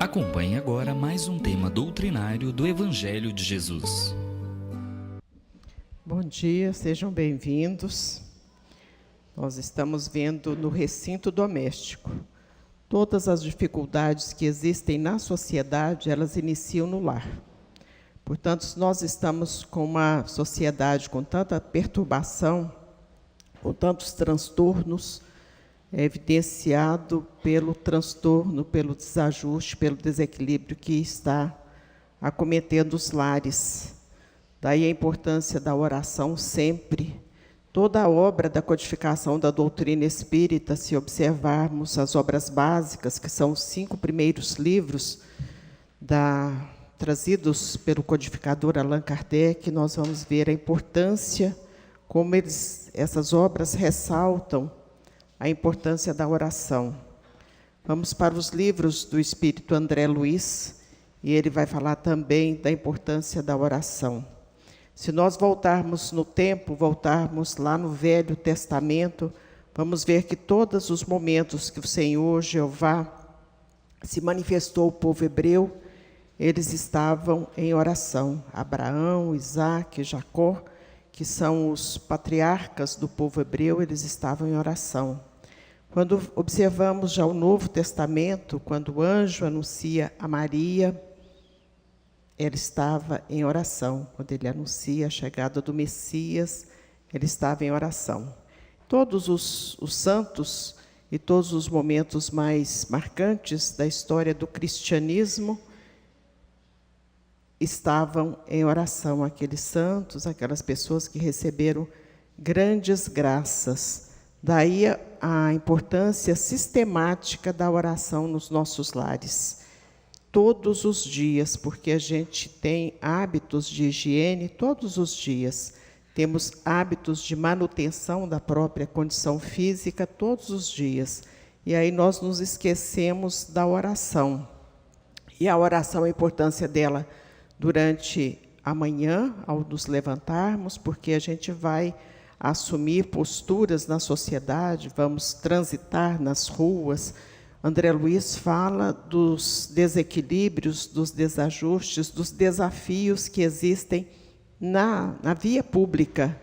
Acompanhe agora mais um tema doutrinário do Evangelho de Jesus. Bom dia, sejam bem-vindos. Nós estamos vendo no recinto doméstico. Todas as dificuldades que existem na sociedade, elas iniciam no lar. Portanto, se nós estamos com uma sociedade com tanta perturbação, com tantos transtornos, é evidenciado pelo transtorno, pelo desajuste, pelo desequilíbrio que está acometendo os lares. Daí a importância da oração sempre. Toda a obra da codificação da doutrina espírita, se observarmos as obras básicas, que são os 5 primeiros livros trazidos pelo codificador Allan Kardec, nós vamos ver a importância, como essas obras ressaltam a importância da oração. Vamos para os livros do Espírito André Luiz, e ele vai falar também da importância da oração. Se nós voltarmos no tempo, voltarmos lá no Velho Testamento, vamos ver que todos os momentos que o Senhor, Jeová, se manifestou ao povo hebreu, eles estavam em oração. Abraão, Isaque, Jacó, que são os patriarcas do povo hebreu, eles estavam em oração. Quando observamos já o Novo Testamento, quando o anjo anuncia a Maria, ela estava em oração. Quando ele anuncia a chegada do Messias, ele estava em oração. Todos os santos e todos os momentos mais marcantes da história do cristianismo estavam em oração. Aqueles santos, aquelas pessoas que receberam grandes graças. Daí a importância sistemática da oração nos nossos lares. Todos os dias, porque a gente tem hábitos de higiene todos os dias. Temos hábitos de manutenção da própria condição física todos os dias. E aí nós nos esquecemos da oração. E a oração, a importância dela durante a manhã, ao nos levantarmos, porque a gente vai assumir posturas na sociedade, vamos transitar nas ruas. André Luiz fala dos desequilíbrios, dos desajustes, dos desafios que existem na via pública.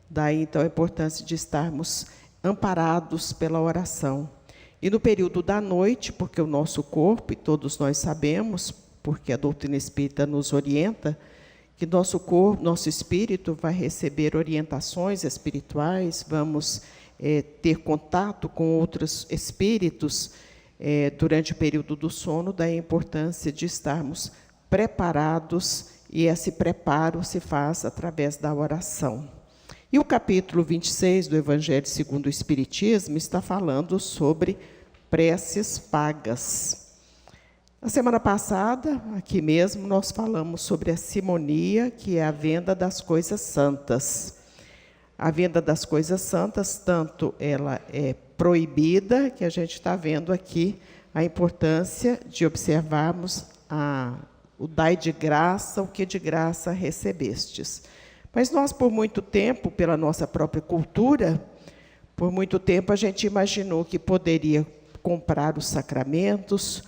Daí, então, a importância de estarmos amparados pela oração. E no período da noite, porque o nosso corpo, e todos nós sabemos, porque a doutrina espírita nos orienta, que nosso corpo, nosso espírito vai receber orientações espirituais, vamos ter contato com outros espíritos durante o período do sono. Daí a importância de estarmos preparados, e esse preparo se faz através da oração. E o capítulo 26 do Evangelho segundo o Espiritismo está falando sobre preces pagas. Na semana passada, aqui mesmo, nós falamos sobre a simonia, que é a venda das coisas santas. A venda das coisas santas, tanto ela é proibida, que a gente está vendo aqui a importância de observarmos o dai de graça, o que de graça recebestes. Mas nós, por muito tempo, pela nossa própria cultura, por muito tempo a gente imaginou que poderia comprar os sacramentos,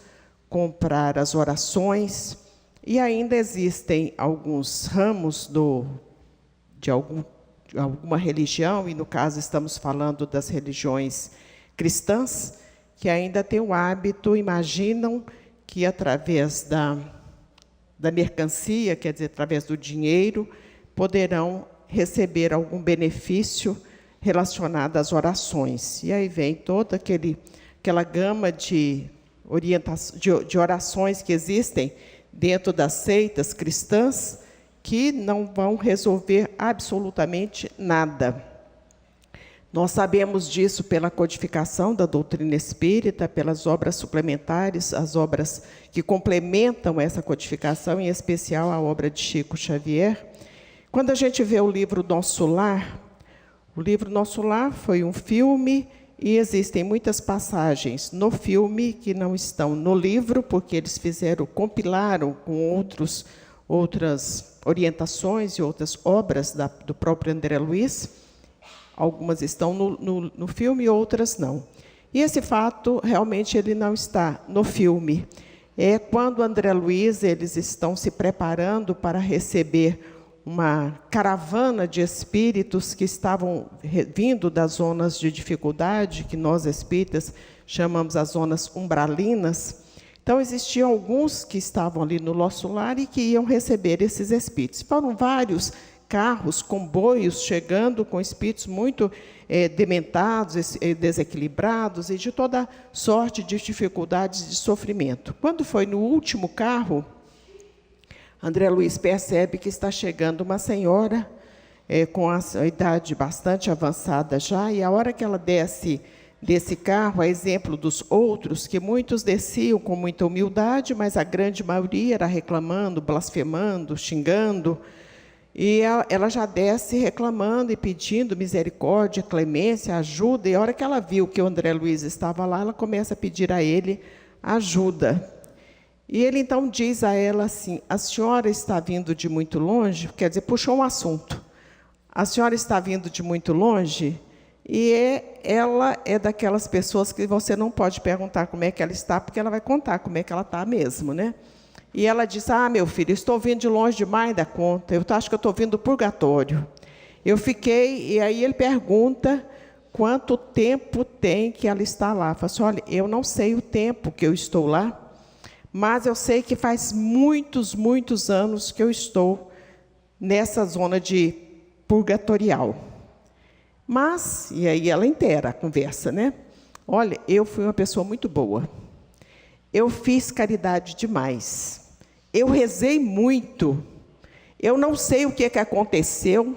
comprar as orações, e ainda existem alguns ramos de alguma religião, e no caso estamos falando das religiões cristãs, que ainda têm o hábito, imaginam que através da mercancia, quer dizer, através do dinheiro, poderão receber algum benefício relacionado às orações. E aí vem toda aquela gama de orações que existem dentro das seitas cristãs, que não vão resolver absolutamente nada. Nós sabemos disso pela codificação da doutrina espírita, pelas obras suplementares, as obras que complementam essa codificação, em especial a obra de Chico Xavier. Quando a gente vê o livro Nosso Lar, o livro Nosso Lar foi um filme, e existem muitas passagens no filme que não estão no livro, porque eles compilaram com outras orientações e outras obras do próprio André Luiz. Algumas estão no filme, outras não. E esse fato, realmente, ele não está no filme. é quando André Luiz, eles estão se preparando para receber uma caravana de espíritos que estavam vindo das zonas de dificuldade, que nós espíritas chamamos as zonas umbralinas. Então, existiam alguns que estavam ali no nosso lar e que iam receber esses espíritos. Foram vários carros, comboios, chegando com espíritos muito dementados, desequilibrados e de toda sorte de dificuldades de sofrimento. Quando foi no último carro, André Luiz percebe que está chegando uma senhora com a idade bastante avançada já, e a hora que ela desce desse carro, a exemplo dos outros, que muitos desciam com muita humildade, mas a grande maioria era reclamando, blasfemando, xingando, e ela já desce reclamando e pedindo misericórdia, clemência, ajuda, e a hora que ela viu que o André Luiz estava lá, ela começa a pedir a ele ajuda. E ele então diz a ela assim: a senhora está vindo de muito longe? Quer dizer, puxou um assunto. A senhora está vindo de muito longe? E ela é daquelas pessoas que você não pode perguntar como é que ela está, porque ela vai contar como é que ela está mesmo, né? E ela diz: ah, meu filho, estou vindo de longe demais da conta, eu acho que eu estou vindo do purgatório. Eu fiquei, e aí ele pergunta quanto tempo tem que ela está lá. Fala assim: olha, eu não sei o tempo que eu estou lá, mas eu sei que faz muitos, muitos anos que eu estou nessa zona de purgatorial. Mas, e aí ela inteira a conversa, né? Olha, eu fui uma pessoa muito boa. Eu fiz caridade demais. Eu rezei muito. Eu não sei o que aconteceu,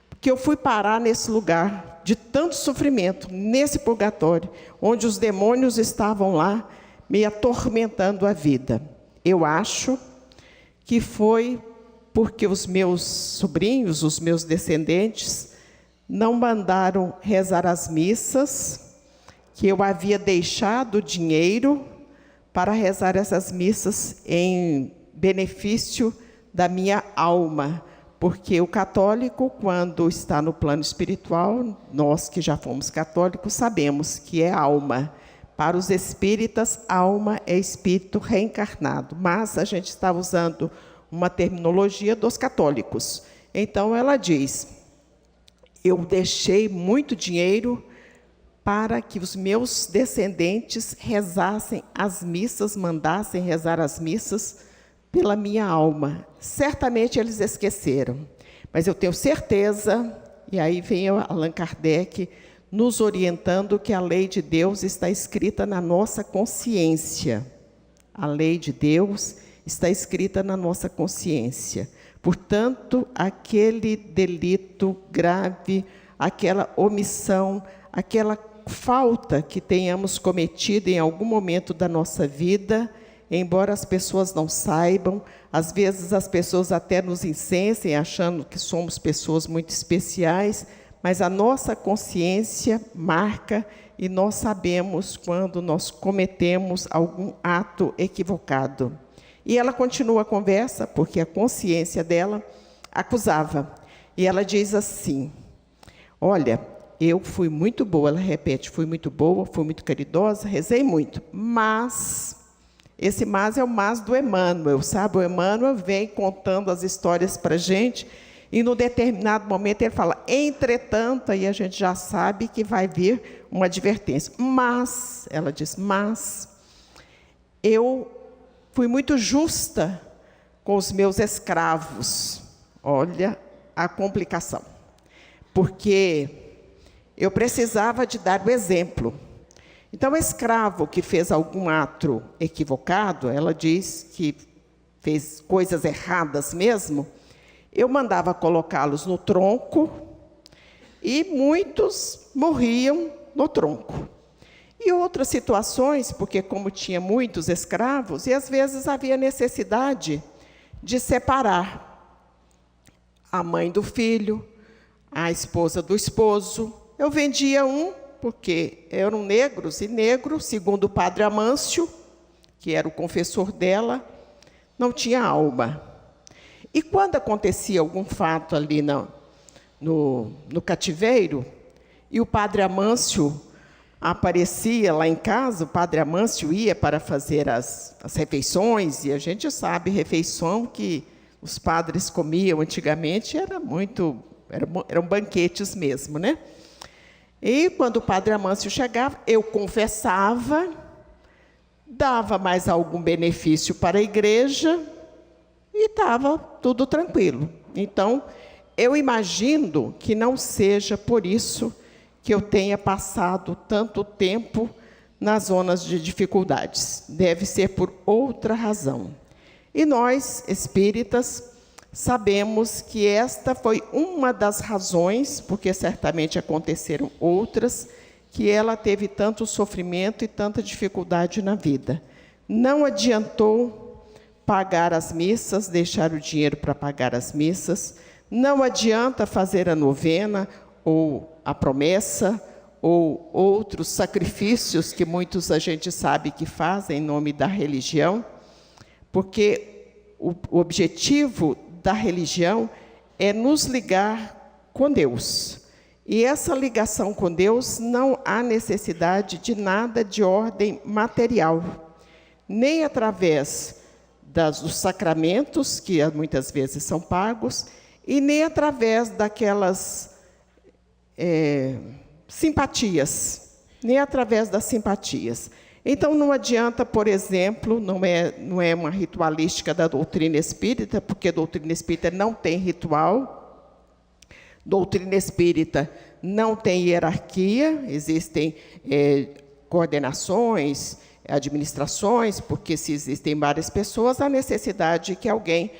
porque eu fui parar nesse lugar de tanto sofrimento, nesse purgatório, onde os demônios estavam lá, me atormentando a vida. Eu acho que foi porque os meus sobrinhos, os meus descendentes, não mandaram rezar as missas, que eu havia deixado dinheiro para rezar essas missas em benefício da minha alma. Porque o católico, quando está no plano espiritual, nós que já fomos católicos, sabemos que é alma. Para os espíritas, alma é espírito reencarnado, mas a gente está usando uma terminologia dos católicos. Então, ela diz: eu deixei muito dinheiro para que os meus descendentes rezassem as missas, mandassem rezar as missas pela minha alma. Certamente eles esqueceram, mas eu tenho certeza, e aí vem Allan Kardec nos orientando que a lei de Deus está escrita na nossa consciência. A lei de Deus está escrita na nossa consciência. Portanto, aquele delito grave, aquela omissão, aquela falta que tenhamos cometido em algum momento da nossa vida, embora as pessoas não saibam, às vezes as pessoas até nos incensem, achando que somos pessoas muito especiais, mas a nossa consciência marca e nós sabemos quando nós cometemos algum ato equivocado. E ela continua a conversa, porque a consciência dela acusava. E ela diz assim: olha, eu fui muito boa, ela repete, fui muito boa, fui muito caridosa, rezei muito, mas, esse mas é o mas do Emmanuel, sabe? O Emmanuel vem contando as histórias para a gente, e no determinado momento ele fala, entretanto, aí a gente já sabe que vai vir uma advertência. Mas, ela diz, mas, eu fui muito justa com os meus escravos. Olha a complicação. Porque eu precisava de dar o exemplo. Então, o escravo que fez algum ato equivocado, ela diz que fez coisas erradas mesmo, eu mandava colocá-los no tronco e muitos morriam no tronco. E outras situações, porque como tinha muitos escravos, e às vezes havia necessidade de separar a mãe do filho, a esposa do esposo. Eu vendia um, porque eram negros, e negro, segundo o padre Amâncio, que era o confessor dela, não tinha alma. E quando acontecia algum fato ali no cativeiro, e o padre Amâncio aparecia lá em casa, o Padre Amâncio ia para fazer as refeições, e a gente sabe, refeição que os padres comiam antigamente eram banquetes mesmo, né? E quando o Padre Amâncio chegava, eu confessava, dava mais algum benefício para a igreja e estava tudo tranquilo. Então, eu imagino que não seja por isso que eu tenha passado tanto tempo nas zonas de dificuldades. Deve ser por outra razão. E nós, espíritas, sabemos que esta foi uma das razões, porque certamente aconteceram outras, que ela teve tanto sofrimento e tanta dificuldade na vida. Não adiantou pagar as missas, deixar o dinheiro para pagar as missas, não adianta fazer a novena ou a promessa, ou outros sacrifícios que muitos a gente sabe que fazem em nome da religião, porque o objetivo da religião é nos ligar com Deus. E essa ligação com Deus não há necessidade de nada de ordem material, nem através dos sacramentos, que muitas vezes são pagos, e nem através daquelas simpatias, nem através das simpatias. Então, não adianta, por exemplo, não é uma ritualística da doutrina espírita, porque a doutrina espírita não tem ritual, doutrina espírita não tem hierarquia, existem coordenações, administrações, porque se existem várias pessoas, há necessidade de que alguém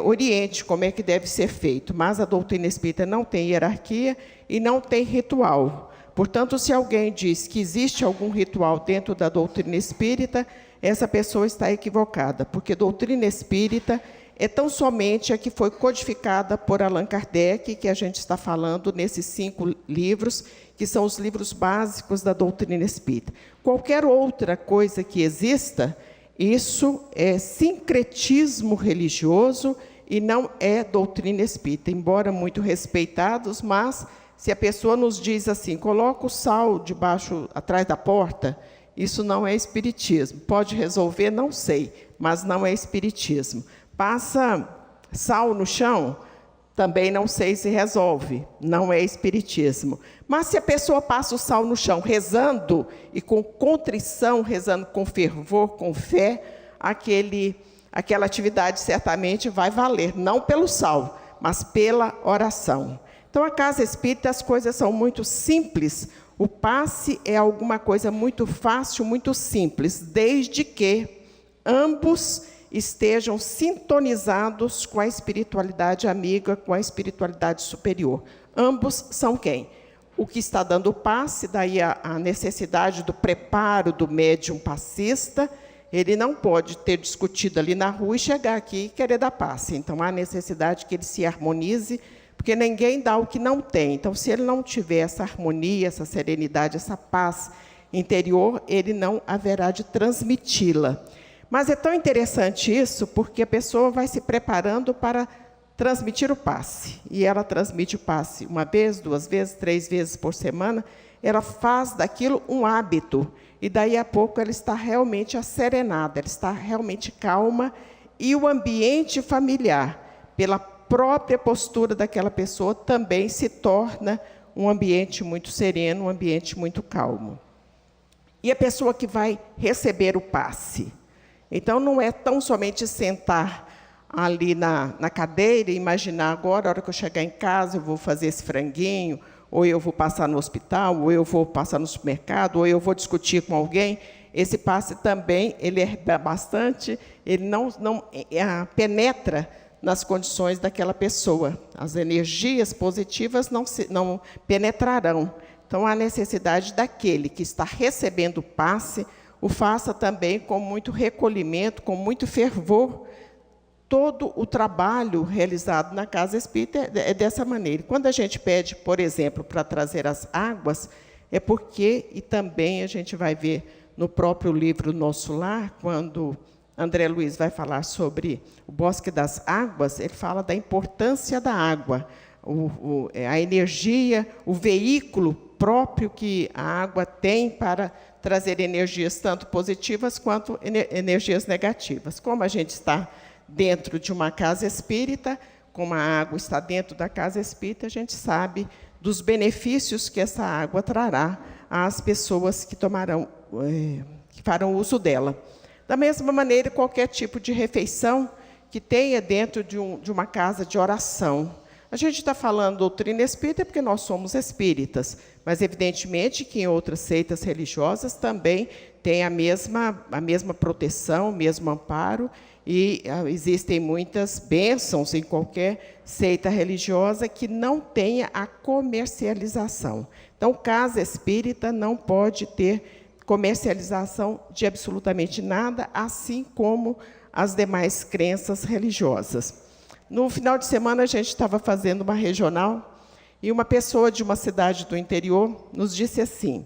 oriente como é que deve ser feito. Mas a doutrina espírita não tem hierarquia e não tem ritual. Portanto, se alguém diz que existe algum ritual dentro da doutrina espírita, essa pessoa está equivocada, porque doutrina espírita é tão somente a que foi codificada por Allan Kardec, que a gente está falando nesses 5 livros, que são os livros básicos da doutrina espírita. Qualquer outra coisa que exista, isso é sincretismo religioso e não é doutrina espírita, embora muito respeitados, mas se a pessoa nos diz assim, coloca o sal atrás da porta, isso não é espiritismo. Pode resolver? Não sei, mas não é espiritismo. Passa sal no chão? Também não sei se resolve, não é espiritismo. Mas se a pessoa passa o sal no chão rezando e com contrição, rezando com fervor, com fé, aquela atividade certamente vai valer, não pelo sal, mas pela oração. Então, a casa espírita, as coisas são muito simples. O passe é alguma coisa muito fácil, muito simples, desde que ambos estejam sintonizados com a espiritualidade amiga, com a espiritualidade superior. Ambos são quem? O que está dando o passe, daí a necessidade do preparo do médium passista, ele não pode ter discutido ali na rua e chegar aqui e querer dar passe. Então, há necessidade que ele se harmonize, porque ninguém dá o que não tem. Então, se ele não tiver essa harmonia, essa serenidade, essa paz interior, ele não haverá de transmiti-la. Mas é tão interessante isso, porque a pessoa vai se preparando para transmitir o passe. E ela transmite o passe 1 vez, 2 vezes, 3 vezes por semana. Ela faz daquilo um hábito. E daí a pouco ela está realmente asserenada, ela está realmente calma. E o ambiente familiar, pela própria postura daquela pessoa, também se torna um ambiente muito sereno, um ambiente muito calmo. E a pessoa que vai receber o passe? Então, não é tão somente sentar ali na cadeira e imaginar agora, a hora que eu chegar em casa, eu vou fazer esse franguinho, ou eu vou passar no hospital, ou eu vou passar no supermercado, ou eu vou discutir com alguém. Esse passe também, ele é bastante, ele não penetra nas condições daquela pessoa. As energias positivas não penetrarão. Então, há necessidade daquele que está recebendo o passe, o faça também com muito recolhimento, com muito fervor. Todo o trabalho realizado na casa espírita é dessa maneira. Quando a gente pede, por exemplo, para trazer as águas, é porque, e também a gente vai ver no próprio livro Nosso Lar, quando André Luiz vai falar sobre o Bosque das Águas, ele fala da importância da água, a energia, o veículo próprio que a água tem para trazer energias tanto positivas quanto energias negativas. Como a gente está dentro de uma casa espírita, como a água está dentro da casa espírita, a gente sabe dos benefícios que essa água trará às pessoas que que farão uso dela. Da mesma maneira, qualquer tipo de refeição que tenha dentro de uma casa de oração. A gente está falando doutrina espírita porque nós somos espíritas, mas evidentemente que em outras seitas religiosas também tem a mesma proteção, o mesmo amparo, e existem muitas bênçãos em qualquer seita religiosa que não tenha a comercialização. Então, casa espírita não pode ter comercialização de absolutamente nada, assim como as demais crenças religiosas. No final de semana, a gente estava fazendo uma regional e uma pessoa de uma cidade do interior nos disse assim,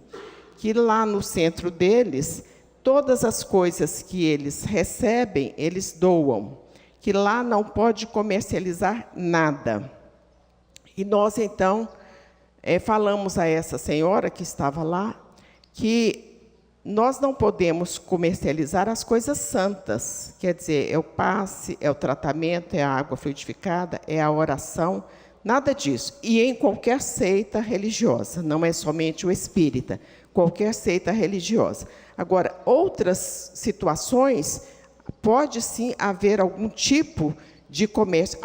que lá no centro deles, todas as coisas que eles recebem, eles doam, que lá não pode comercializar nada. E nós, então, falamos a essa senhora que estava lá, que nós não podemos comercializar as coisas santas, quer dizer, é o passe, é o tratamento, é a água fluidificada, é a oração, nada disso. E em qualquer seita religiosa, não é somente o espírita, qualquer seita religiosa. Agora, outras situações, pode sim haver algum tipo de comércio,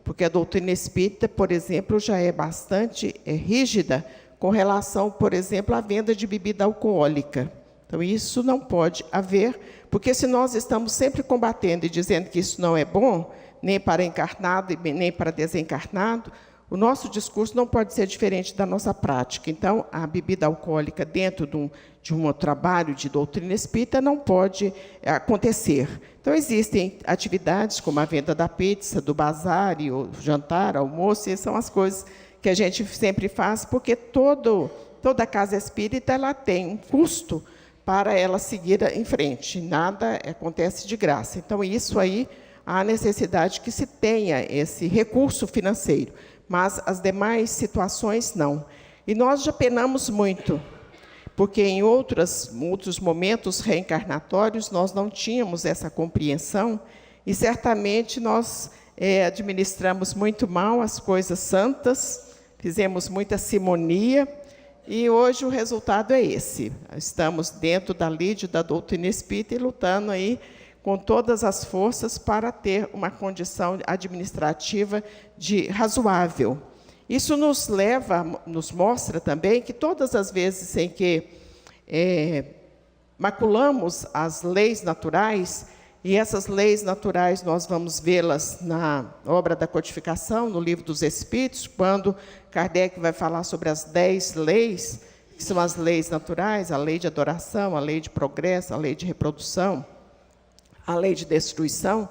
porque a doutrina espírita, por exemplo, já é bastante rígida, com relação, por exemplo, à venda de bebida alcoólica. Então, isso não pode haver, porque se nós estamos sempre combatendo e dizendo que isso não é bom, nem para encarnado e nem para desencarnado, o nosso discurso não pode ser diferente da nossa prática. Então, a bebida alcoólica dentro de um trabalho de doutrina espírita não pode acontecer. Então, existem atividades como a venda da pizza, do bazar, e o jantar, almoço, e são as coisas que a gente sempre faz, porque toda casa espírita ela tem um custo para ela seguir em frente. Nada acontece de graça. Então, isso aí, há necessidade que se tenha esse recurso financeiro, mas as demais situações não. E nós já penamos muito, porque em outros momentos reencarnatórios nós não tínhamos essa compreensão, e certamente nós administramos muito mal as coisas santas, fizemos muita simonia, e hoje o resultado é esse. Estamos dentro da lide da doutrina espírita e lutando aí com todas as forças para ter uma condição administrativa razoável. Isso nos mostra também que todas as vezes em que maculamos as leis naturais, e essas leis naturais nós vamos vê-las na obra da codificação, no Livro dos Espíritos, quando Kardec vai falar sobre as 10 leis, que são as leis naturais, a lei de adoração, a lei de progresso, a lei de reprodução, a lei de destruição,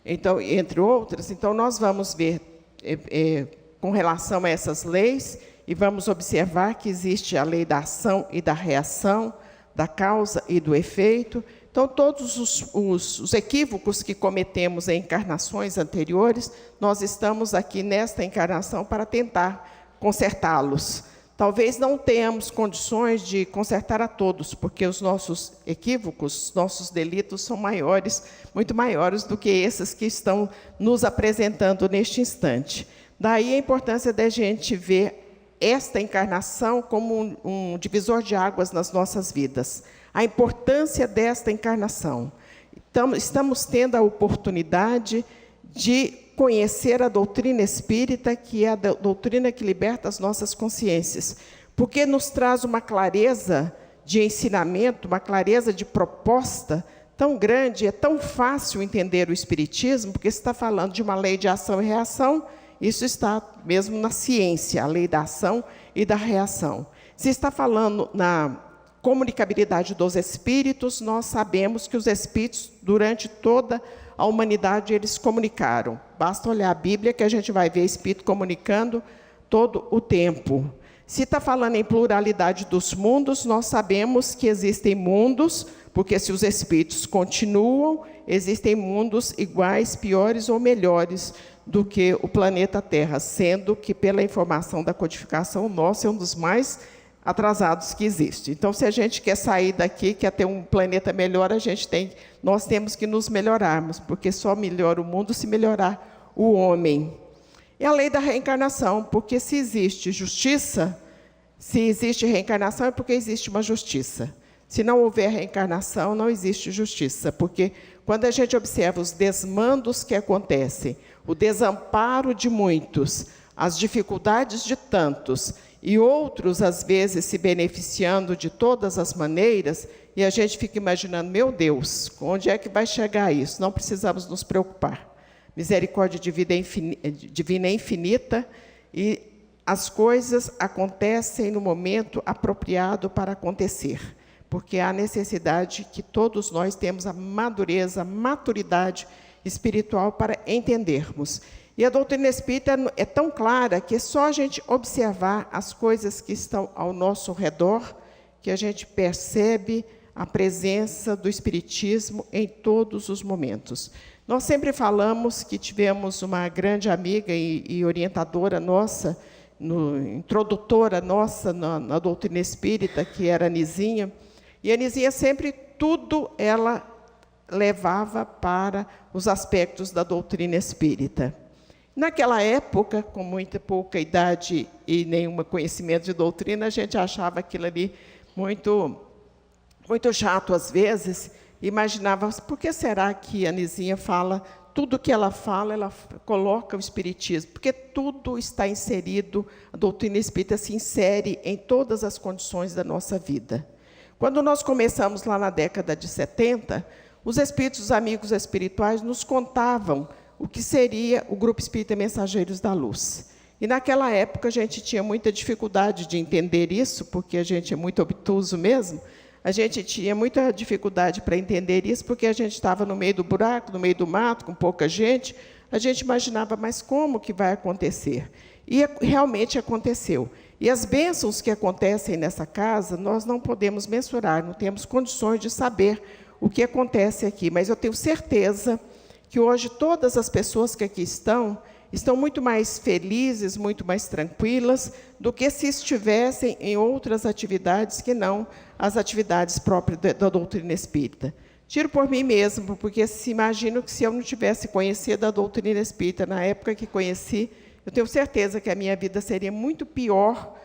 então, entre outras. Então, nós vamos ver com relação a essas leis e vamos observar que existe a lei da ação e da reação, da causa e do efeito. Então, todos os equívocos que cometemos em encarnações anteriores, nós estamos aqui nesta encarnação para tentar consertá-los. Talvez não tenhamos condições de consertar a todos, porque os nossos equívocos, nossos delitos são maiores, muito maiores do que esses que estão nos apresentando neste instante. Daí a importância da gente ver esta encarnação como um divisor de águas nas nossas vidas. A importância desta encarnação. Então, estamos tendo a oportunidade de conhecer a doutrina espírita, que é a doutrina que liberta as nossas consciências, porque nos traz uma clareza de ensinamento, uma clareza de proposta tão grande, é tão fácil entender o espiritismo, porque se está falando de uma lei de ação e reação, isso está mesmo na ciência, a lei da ação e da reação. Se está falando na comunicabilidade dos espíritos, nós sabemos que os espíritos, durante toda a humanidade, eles comunicaram. Basta olhar a Bíblia que a gente vai ver espírito comunicando todo o tempo. Se está falando em pluralidade dos mundos, nós sabemos que existem mundos, porque se os espíritos continuam, existem mundos iguais, piores ou melhores do que o planeta Terra, sendo que, pela informação da codificação, o nosso é um dos mais atrasados que existe. Então, se a gente quer sair daqui, quer ter um planeta melhor, nós temos que nos melhorarmos, porque só melhora o mundo se melhorar o homem. E a lei da reencarnação, porque se existe justiça, se existe reencarnação é porque existe uma justiça. Se não houver reencarnação, não existe justiça, porque quando a gente observa os desmandos que acontecem, o desamparo de muitos, as dificuldades de tantos, e outros, às vezes, se beneficiando de todas as maneiras, e a gente fica imaginando, meu Deus, onde é que vai chegar isso? Não precisamos nos preocupar. Misericórdia divina é infinita, e as coisas acontecem no momento apropriado para acontecer, porque há necessidade que todos nós temos a madureza, a maturidade espiritual para entendermos. E a doutrina espírita é tão clara que é só a gente observar as coisas que estão ao nosso redor, que a gente percebe a presença do espiritismo em todos os momentos. Nós sempre falamos que tivemos uma grande amiga e orientadora nossa, introdutora nossa na doutrina espírita, que era a Nizinha, e a Nizinha sempre, tudo ela levava para os aspectos da doutrina espírita. Naquela época, com muita pouca idade e nenhum conhecimento de doutrina, a gente achava aquilo ali muito chato às vezes, imaginava, por que será que a Nizinha fala, tudo que ela fala, ela coloca o espiritismo? Porque tudo está inserido, a doutrina espírita se insere em todas as condições da nossa vida. Quando nós começamos lá na década de 70, os espíritos amigos espirituais nos contavam o que seria o Grupo Espírita Mensageiros da Luz. E naquela época a gente tinha muita dificuldade de entender isso, porque a gente é muito obtuso mesmo, a gente tinha muita dificuldade para entender isso, porque a gente estava no meio do buraco, no meio do mato, com pouca gente, a gente imaginava, mas como que vai acontecer? E realmente aconteceu. E as bênçãos que acontecem nessa casa, nós não podemos mensurar, não temos condições de saber o que acontece aqui, mas eu tenho certeza que hoje todas as pessoas que aqui estão muito mais felizes, muito mais tranquilas, do que se estivessem em outras atividades que não as atividades próprias da doutrina espírita. Tiro por mim mesmo, porque imagino que se eu não tivesse conhecido a doutrina espírita na época que conheci, eu tenho certeza que a minha vida seria muito pior.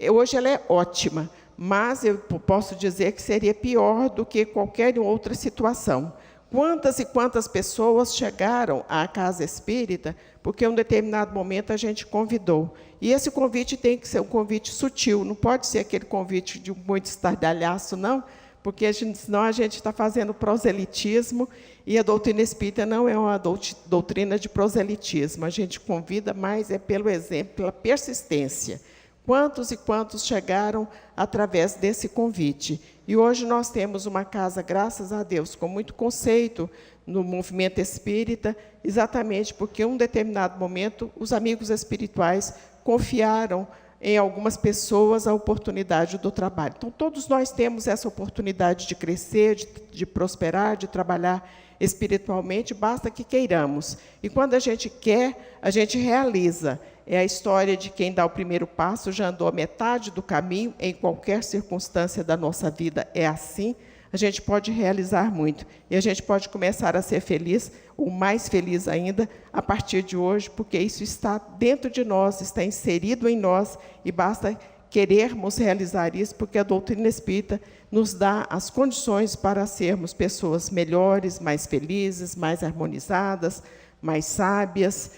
Hoje ela é ótima, mas eu posso dizer que seria pior do que qualquer outra situação. Quantas e quantas pessoas chegaram à casa espírita porque em um determinado momento a gente convidou. E esse convite tem que ser um convite sutil, não pode ser aquele convite de muito estardalhaço, não, porque senão a gente está fazendo proselitismo, e a doutrina espírita não é uma doutrina de proselitismo. A gente convida mais pelo exemplo, pela persistência. Quantos e quantos chegaram através desse convite? E hoje nós temos uma casa, graças a Deus, com muito conceito no movimento espírita, exatamente porque em um determinado momento os amigos espirituais confiaram em algumas pessoas a oportunidade do trabalho. Então, todos nós temos essa oportunidade de crescer, de prosperar, de trabalhar espiritualmente, basta que queiramos. E quando a gente quer, a gente realiza. É a história de quem dá o primeiro passo, já andou a metade do caminho, em qualquer circunstância da nossa vida é assim, a gente pode realizar muito. E a gente pode começar a ser feliz, ou mais feliz ainda, a partir de hoje, porque isso está dentro de nós, está inserido em nós, e basta querermos realizar isso, porque a doutrina espírita nos dá as condições para sermos pessoas melhores, mais felizes, mais harmonizadas, mais sábias,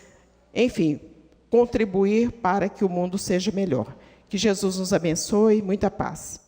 enfim, contribuir para que o mundo seja melhor. Que Jesus nos abençoe, muita paz.